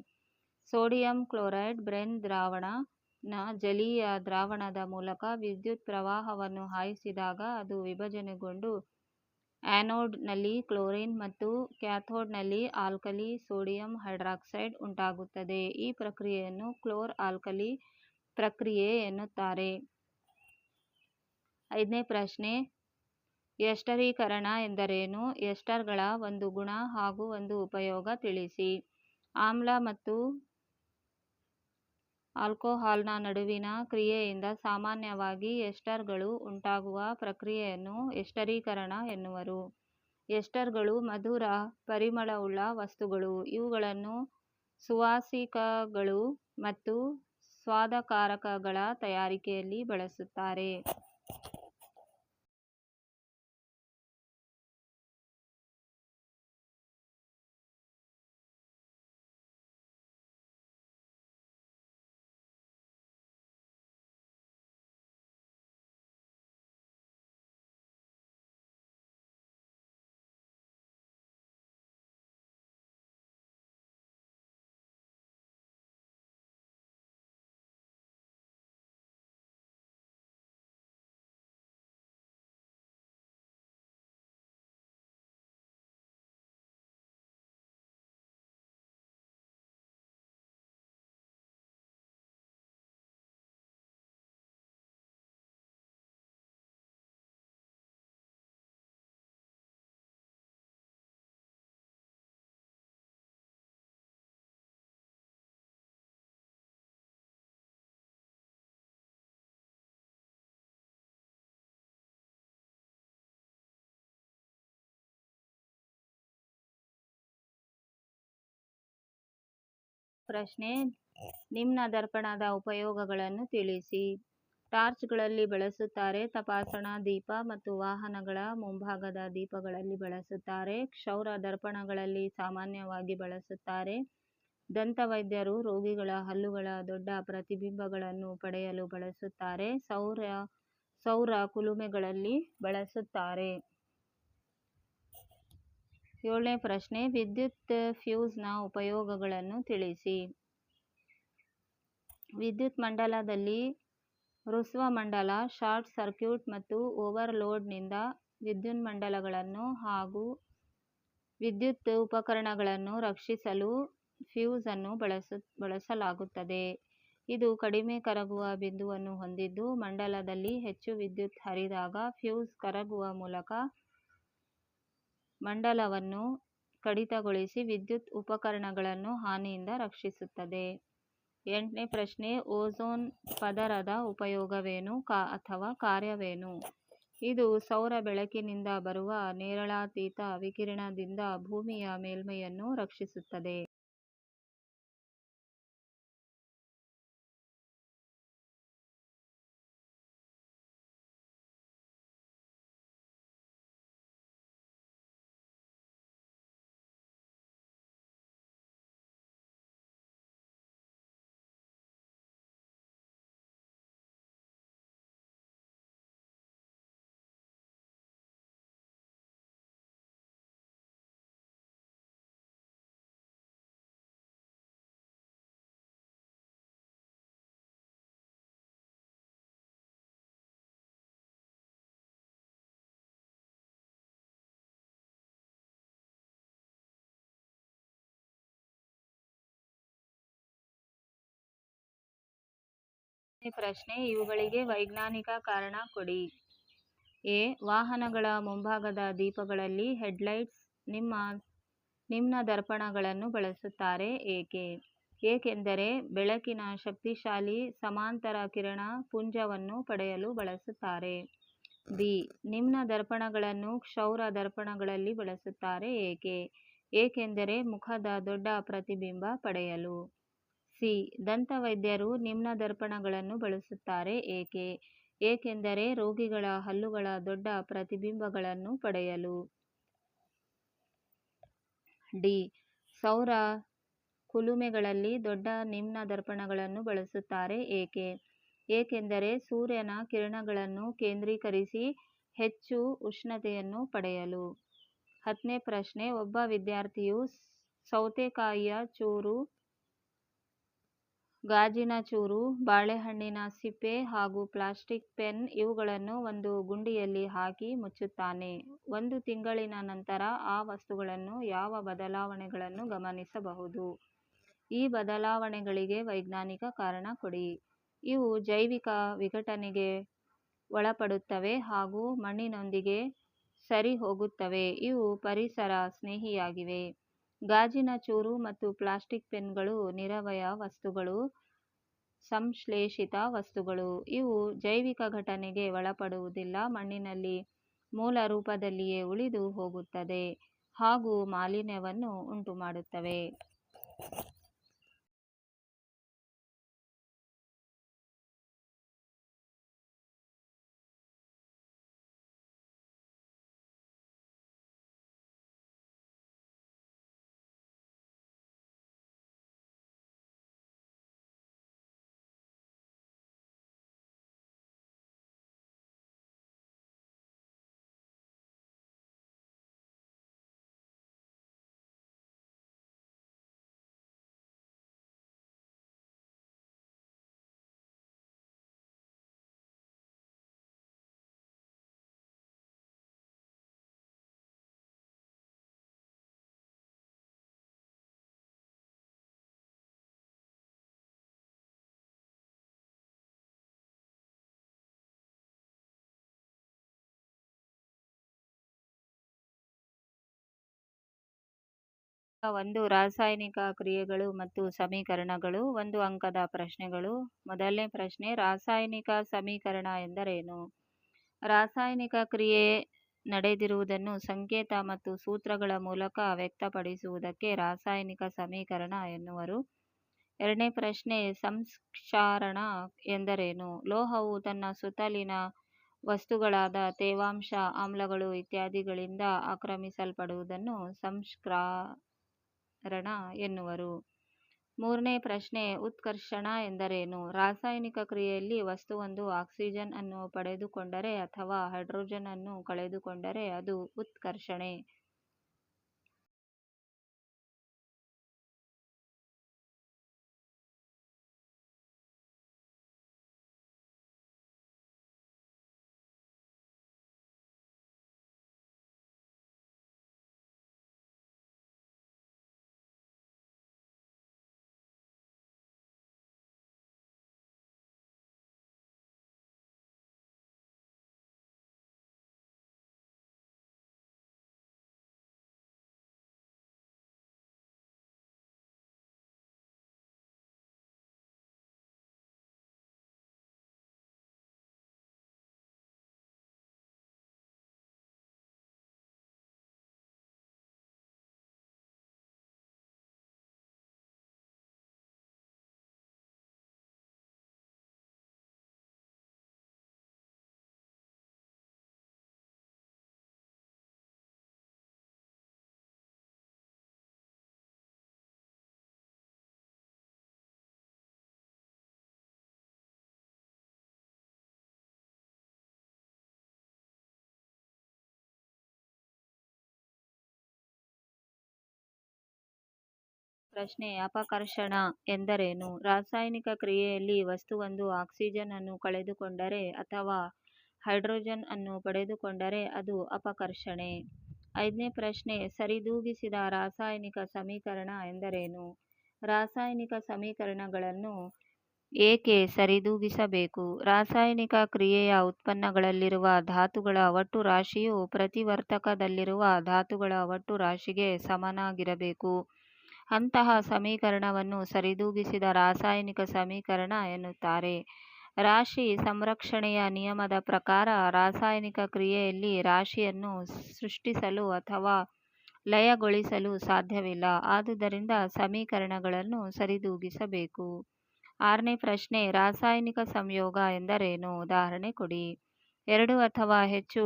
ಸೋಡಿಯಂ ಕ್ಲೋರೈಡ್ ಬ್ರೆನ್ ದ್ರಾವಣ ನ ಜಲೀಯ ದ್ರಾವಣದ ಮೂಲಕ ವಿದ್ಯುತ್ ಪ್ರವಾಹವನ್ನು ಹಾಯಿಸಿದಾಗ ಅದು ವಿಭಜನೆಗೊಂಡು ಆ್ಯನೋಡ್ನಲ್ಲಿ ಕ್ಲೋರಿನ್ ಮತ್ತು ಕ್ಯಾಥೋಡ್ನಲ್ಲಿ ಆಲ್ಕಲಿ ಸೋಡಿಯಂ ಹೈಡ್ರಾಕ್ಸೈಡ್ ಉಂಟಾಗುತ್ತದೆ. ಈ ಪ್ರಕ್ರಿಯೆಯನ್ನು ಕ್ಲೋರ್ ಆಲ್ಕಲಿ ಪ್ರಕ್ರಿಯೆ ಎನ್ನುತ್ತಾರೆ. ಐದನೇ ಪ್ರಶ್ನೆ, ಎಸ್ಟರೀಕರಣ ಎಂದರೇನು? ಎಸ್ಟರ್ಗಳ ಒಂದು ಗುಣ ಹಾಗೂ ಒಂದು ಉಪಯೋಗ ತಿಳಿಸಿ. ಆಮ್ಲ ಮತ್ತು ಆಲ್ಕೋಹಾಲ್ನ ನಡುವಿನ ಕ್ರಿಯೆಯಿಂದ ಸಾಮಾನ್ಯವಾಗಿ ಎಸ್ಟರ್ಗಳು ಉಂಟಾಗುವ ಪ್ರಕ್ರಿಯೆಯನ್ನು ಎಸ್ಟರೀಕರಣ ಎನ್ನುವರು. ಎಸ್ಟರ್ಗಳು ಮಧುರ ಪರಿಮಳವುಳ್ಳ ವಸ್ತುಗಳು. ಇವುಗಳನ್ನು ಸುವಾಸಿಕಗಳು ಮತ್ತು ಸ್ವಾದಕಾರಕಗಳ ತಯಾರಿಕೆಯಲ್ಲಿ ಬಳಸುತ್ತಾರೆ. ಪ್ರಶ್ನೆ: ನಿಮ್ನ ದರ್ಪಣದ ಉಪಯೋಗಗಳನ್ನು ತಿಳಿಸಿ. ಟಾರ್ಚ್ಗಳಲ್ಲಿ ಬಳಸುತ್ತಾರೆ. ತಪಾಸಣಾ ದೀಪ ಮತ್ತು ವಾಹನಗಳ ಮುಂಭಾಗದ ದೀಪಗಳಲ್ಲಿ ಬಳಸುತ್ತಾರೆ. ಕ್ಷೌರ ದರ್ಪಣಗಳಲ್ಲಿ ಸಾಮಾನ್ಯವಾಗಿ ಬಳಸುತ್ತಾರೆ. ದಂತವೈದ್ಯರು ರೋಗಿಗಳ ಹಲ್ಲುಗಳ ದೊಡ್ಡ ಪ್ರತಿಬಿಂಬಗಳನ್ನು ಪಡೆಯಲು ಬಳಸುತ್ತಾರೆ. ಸೌರ ಕುಲುಮೆಗಳಲ್ಲಿ ಬಳಸುತ್ತಾರೆ. 7ನೇ ಪ್ರಶ್ನೆ: ವಿದ್ಯುತ್ ಫ್ಯೂಸ್ನ ಉಪಯೋಗಗಳನ್ನು ತಿಳಿಸಿ. ವಿದ್ಯುತ್ ಮಂಡಲದಲ್ಲಿ ಹ್ರಸ್ವಮಂಡಲ, ಶಾರ್ಟ್ ಸರ್ಕ್ಯೂಟ್ ಮತ್ತು ಓವರ್ಲೋಡ್ನಿಂದ ವಿದ್ಯುನ್ಮಂಡಲಗಳನ್ನು ಹಾಗೂ ವಿದ್ಯುತ್ ಉಪಕರಣಗಳನ್ನು ರಕ್ಷಿಸಲು ಫ್ಯೂಸ್ ಅನ್ನು ಬಳಸಲಾಗುತ್ತದೆ. ಇದು ಕಡಿಮೆ ಕರಗುವ ಬಿಂದುವನ್ನು ಹೊಂದಿದ್ದು, ಮಂಡಲದಲ್ಲಿ ಹೆಚ್ಚು ವಿದ್ಯುತ್ ಹರಿದಾಗ ಫ್ಯೂಸ್ ಕರಗುವ ಮೂಲಕ ಮಂಡಲವನ್ನು ಕಡಿತಗೊಳಿಸಿ ವಿದ್ಯುತ್ ಉಪಕರಣಗಳನ್ನು ಹಾನಿಯಿಂದ ರಕ್ಷಿಸುತ್ತದೆ. 8ನೇ ಪ್ರಶ್ನೆ: ಓಝೋನ್ ಪದರದ ಉಪಯೋಗವೇನು ಅಥವಾ ಕಾರ್ಯವೇನು? ಇದು ಸೌರ ಬೆಳಕಿನಿಂದ ಬರುವ ನೇರಳಾತೀತ ವಿಕಿರಣದಿಂದ ಭೂಮಿಯ ಮೇಲ್ಮೈಯನ್ನು ರಕ್ಷಿಸುತ್ತದೆ. ಪ್ರಶ್ನೆ: ಇವುಗಳಿಗೆ ವೈಜ್ಞಾನಿಕ ಕಾರಣ ಕೊಡಿ. ಎ. ವಾಹನಗಳ ಮುಂಭಾಗದ ದೀಪಗಳಲ್ಲಿ ಹೆಡ್ಲೈಟ್ಸ್ ನಿಮ್ನ ದರ್ಪಣಗಳನ್ನು ಬಳಸುತ್ತಾರೆ. ಏಕೆ? ಏಕೆಂದರೆ ಬೆಳಕಿನ ಶಕ್ತಿಶಾಲಿ ಸಮಾಂತರ ಕಿರಣ ಪುಂಜವನ್ನು ಪಡೆಯಲು ಬಳಸುತ್ತಾರೆ. ಬಿ. ನಿಮ್ನ ದರ್ಪಣಗಳನ್ನು ಕ್ಷೌರ ದರ್ಪಣಗಳಲ್ಲಿ ಬಳಸುತ್ತಾರೆ. ಏಕೆ? ಏಕೆಂದರೆ ಮುಖದ ದೊಡ್ಡ ಪ್ರತಿಬಿಂಬ ಪಡೆಯಲು. ಸಿ. ದಂತವೈದ್ಯರು ನಿಮ್ನ ದರ್ಪಣಗಳನ್ನು ಬಳಸುತ್ತಾರೆ. ಏಕೆ? ಏಕೆಂದರೆ ರೋಗಿಗಳ ಹಲ್ಲುಗಳ ದೊಡ್ಡ ಪ್ರತಿಬಿಂಬಗಳನ್ನು ಪಡೆಯಲು. ಡಿ. ಸೌರ ಕುಲುಮೆಗಳಲ್ಲಿ ದೊಡ್ಡ ನಿಮ್ನ ದರ್ಪಣಗಳನ್ನು ಬಳಸುತ್ತಾರೆ. ಏಕೆ? ಏಕೆಂದರೆ ಸೂರ್ಯನ ಕಿರಣಗಳನ್ನು ಕೇಂದ್ರೀಕರಿಸಿ ಹೆಚ್ಚು ಉಷ್ಣತೆಯನ್ನು ಪಡೆಯಲು. 10ನೇ ಪ್ರಶ್ನೆ: ಒಬ್ಬ ವಿದ್ಯಾರ್ಥಿಯು ಸೌತೆಕಾಯಿಯ ಚೂರು, ಗಾಜಿನ ಚೂರು, ಬಾಳೆಹಣ್ಣಿನ ಸಿಪ್ಪೆ ಹಾಗೂ ಪ್ಲಾಸ್ಟಿಕ್ ಪೆನ್ ಇವುಗಳನ್ನು ಒಂದು ಗುಂಡಿಯಲ್ಲಿ ಹಾಕಿ ಮುಚ್ಚುತ್ತಾನೆ. 1 ತಿಂಗಳಿನ ನಂತರ ಆ ವಸ್ತುಗಳನ್ನು ಯಾವ ಬದಲಾವಣೆಗಳನ್ನು ಗಮನಿಸಬಹುದು? ಈ ಬದಲಾವಣೆಗಳಿಗೆ ವೈಜ್ಞಾನಿಕ ಕಾರಣ ಕೊಡಿ. ಇವು ಜೈವಿಕ ವಿಘಟನೆಗೆ ಒಳಪಡುತ್ತವೆ ಹಾಗೂ ಮಣ್ಣಿನೊಂದಿಗೆ ಸರಿ ಹೋಗುತ್ತವೆ. ಇವು ಪರಿಸರ ಸ್ನೇಹಿಯಾಗಿವೆ. ಗಾಜಿನ ಚೂರು ಮತ್ತು ಪ್ಲಾಸ್ಟಿಕ್ ಪೆನ್ಗಳು ನಿರವಯ ವಸ್ತುಗಳು, ಸಂಶ್ಲೇಷಿತ ವಸ್ತುಗಳು. ಇವು ಜೈವಿಕ ಘಟನೆಗೆ ಒಳಪಡುವುದಿಲ್ಲ, ಮಣ್ಣಿನಲ್ಲಿ ಮೂಲ ರೂಪದಲ್ಲಿಯೇ ಉಳಿದು ಹೋಗುತ್ತದೆ ಹಾಗೂ ಮಾಲಿನ್ಯವನ್ನು ಉಂಟುಮಾಡುತ್ತವೆ. ಒಂದು ರಾಸಾಯನಿಕ ಕ್ರಿಯೆಗಳು ಮತ್ತು ಸಮೀಕರಣಗಳು. 1 ಅಂಕದ ಪ್ರಶ್ನೆಗಳು. ಮೊದಲನೇ ಪ್ರಶ್ನೆ, ರಾಸಾಯನಿಕ ಸಮೀಕರಣ ಎಂದರೇನು? ರಾಸಾಯನಿಕ ಕ್ರಿಯೆ ನಡೆದಿರುವುದನ್ನು ಸಂಕೇತ ಮತ್ತು ಸೂತ್ರಗಳ ಮೂಲಕ ವ್ಯಕ್ತಪಡಿಸುವುದಕ್ಕೆ ರಾಸಾಯನಿಕ ಸಮೀಕರಣ ಎನ್ನುವರು. ಎರಡನೇ ಪ್ರಶ್ನೆ, ಸಂಕ್ಷಾರಣ ಎಂದರೇನು? ಲೋಹವು ತನ್ನ ಸುತ್ತಲಿನ ವಸ್ತುಗಳಾದ ತೇವಾಂಶ, ಆಮ್ಲಗಳು ಇತ್ಯಾದಿಗಳಿಂದ ಆಕ್ರಮಿಸಲ್ಪಡುವುದನ್ನು ಸಂಕ್ಷಾರಣ ಎನ್ನುವರು. ಮೂರನೇ ಪ್ರಶ್ನೆ, ಉತ್ಕರ್ಷಣ ಎಂದರೇನು? ರಾಸಾಯನಿಕ ಕ್ರಿಯೆಯಲ್ಲಿ ವಸ್ತುವೊಂದು ಆಕ್ಸಿಜನ್ ಅನ್ನು ಪಡೆದುಕೊಂಡರೆ ಅಥವಾ ಹೈಡ್ರೋಜನ್ ಅನ್ನು ಕಳೆದುಕೊಂಡರೆ ಅದು ಉತ್ಕರ್ಷಣೆ. ಪ್ರಶ್ನೆ, ಅಪಕರ್ಷಣ ಎಂದರೇನು? ರಾಸಾಯನಿಕ ಕ್ರಿಯೆಯಲ್ಲಿ ವಸ್ತುವೊಂದು ಆಕ್ಸಿಜನ್ ಅನ್ನು ಕಳೆದುಕೊಂಡರೆ ಅಥವಾ ಹೈಡ್ರೋಜನ್ ಅನ್ನು ಪಡೆದುಕೊಂಡರೆ ಅದು ಅಪಕರ್ಷಣೆ. ಐದನೇ ಪ್ರಶ್ನೆ, ಸರಿದೂಗಿಸಿದ ರಾಸಾಯನಿಕ ಸಮೀಕರಣ ಎಂದರೇನು? ರಾಸಾಯನಿಕ ಸಮೀಕರಣಗಳನ್ನು ಏಕೆ ಸರಿದೂಗಿಸಬೇಕು? ರಾಸಾಯನಿಕ ಕ್ರಿಯೆಯ ಉತ್ಪನ್ನಗಳಲ್ಲಿರುವ ಧಾತುಗಳ ಒಟ್ಟು ರಾಶಿಯು ಪ್ರತಿವರ್ತಕದಲ್ಲಿರುವ ಧಾತುಗಳ ಒಟ್ಟು ರಾಶಿಗೆ ಸಮನಾಗಿರಬೇಕು. ಅಂತಹ ಸಮೀಕರಣವನ್ನು ಸರಿದೂಗಿಸಿದ ರಾಸಾಯನಿಕ ಸಮೀಕರಣ ಎನ್ನುತ್ತಾರೆ. ರಾಶಿ ಸಂರಕ್ಷಣೆಯ ನಿಯಮದ ಪ್ರಕಾರ ರಾಸಾಯನಿಕ ಕ್ರಿಯೆಯಲ್ಲಿ ರಾಶಿಯನ್ನು ಸೃಷ್ಟಿಸಲು ಅಥವಾ ಲಯಗೊಳಿಸಲು ಸಾಧ್ಯವಿಲ್ಲ. ಆದುದರಿಂದ ಸಮೀಕರಣಗಳನ್ನು ಸರಿದೂಗಿಸಬೇಕು. ಆರನೇ ಪ್ರಶ್ನೆ, ರಾಸಾಯನಿಕ ಸಂಯೋಗ ಎಂದರೇನು? ಉದಾಹರಣೆ ಕೊಡಿ. 2 ಅಥವಾ ಹೆಚ್ಚು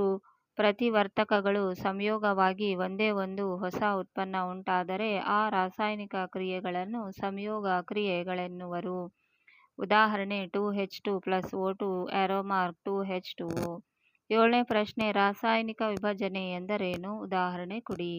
ಪ್ರತಿವರ್ತಕಗಳು ಸಂಯೋಗವಾಗಿ ಒಂದೇ ಒಂದು ಹೊಸ ಉತ್ಪನ್ನ ಉಂಟಾದರೆ ಆ ರಾಸಾಯನಿಕ ಕ್ರಿಯೆಗಳನ್ನು ಸಂಯೋಗ ಕ್ರಿಯೆಗಳೆನ್ನುವರು. ಉದಾಹರಣೆ 2H2 + O2 ℏ2H2O. ಏಳನೇ ಪ್ರಶ್ನೆ, ರಾಸಾಯನಿಕ ವಿಭಜನೆ ಎಂದರೇನು? ಉದಾಹರಣೆ ಕೊಡಿ.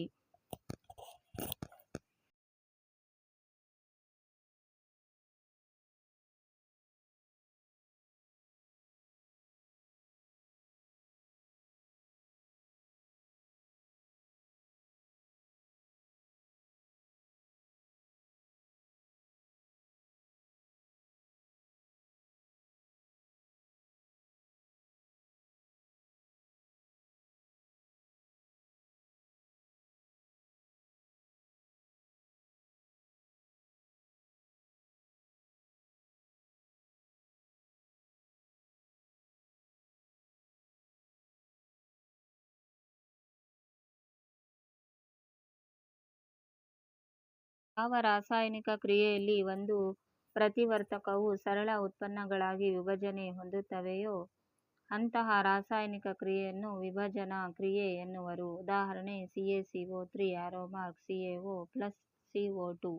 ಯಾವ ರಾಸಾಯನಿಕ ಕ್ರಿಯೆಯಲ್ಲಿ ಒಂದು ಪ್ರತಿವರ್ತಕವು ಸರಳ ಉತ್ಪನ್ನಗಳಾಗಿ ವಿಭಜನೆ ಹೊಂದುತ್ತವೆಯೋ ಅಂತಹ ರಾಸಾಯನಿಕ ಕ್ರಿಯೆಯನ್ನು ವಿಭಜನಾ ಕ್ರಿಯೆ ಎನ್ನುವರು. ಉದಾಹರಣೆ CaCO3 * CaO+CO2.